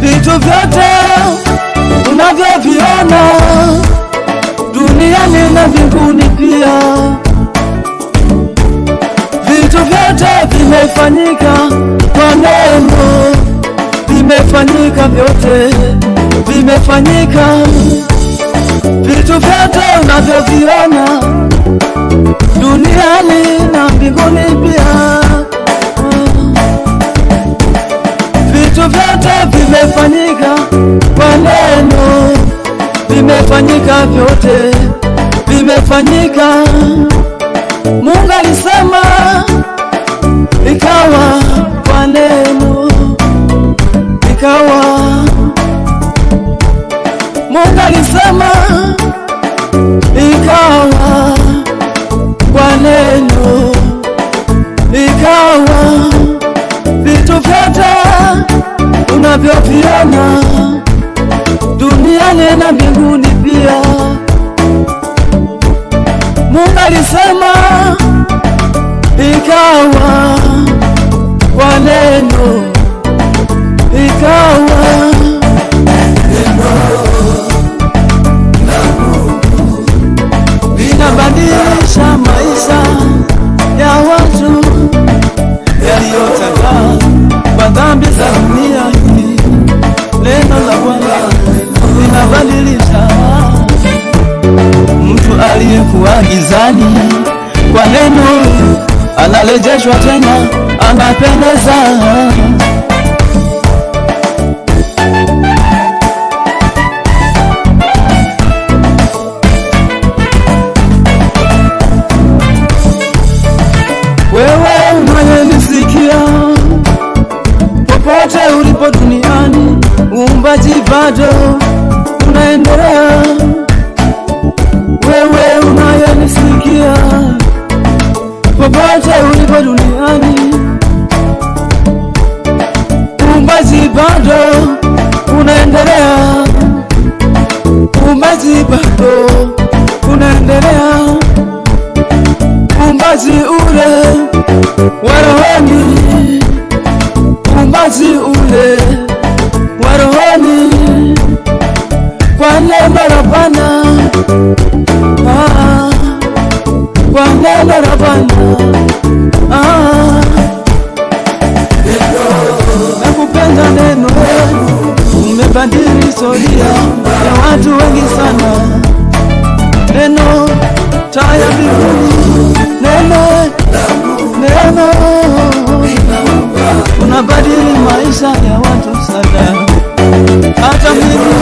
Vitu vyote unavyoviona duniani na mbinguni pia, vitu vyote vimefanyika kwa neno, vimefanyika vyote, vimefanyika. Vitu vyote unavyoviona duniani na mbinguni pia, vitu vyote vimefanyika kwa neno, vimefanyika vyote, vimefanyika. Mungu alisema ikawa, kwa neno ikawa. Mungu alisema ikawa, kwa neno ikawa. Vitu vyote unavyoviona duniani na mbinguni pia, Mungu alisema ikawa, kwa neno ikawa. Linabadilisha maisha ya watu yaliyochakaa kwa dhambi za dunia hii. Neno la Bwana linabadilisha. Mtu aliyekuwa gizani, kwa neno analejeshwa tena, anapendeza. Wewe unayenisikia popote ulipo duniani, uumbaji bado unaendelea. Wewe unayenisikia popote ulipo duniani, uumbaji bado unaendelea. Uumbaji bado unaendelea. Uumbaji ule wa rohoni, uumbaji ule wa rohoni, kwa neno la Bwana, kwa neno la Bwana. Nakupenda neno, umebadili historia ya watu wengi sana. Neno taa ya mbinguni, neno unabadili maisha ya watu sana. Hata mimi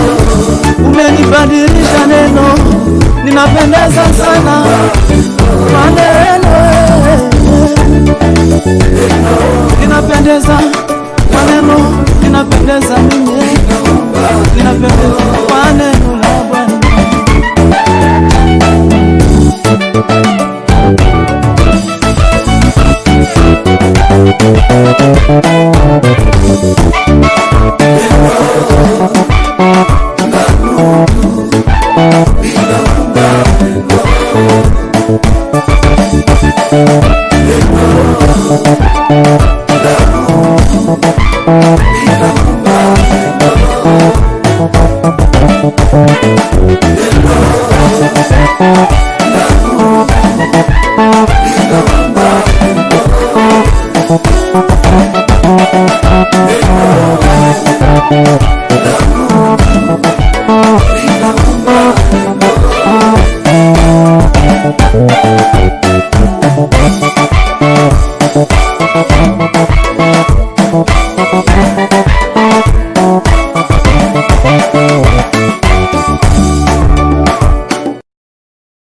umenibadilisha neno, ninapendeza sana kwa neno. Ninapendeza kwa neno, ninapendeza mimi, ninapendeza kwa neno la Bwana.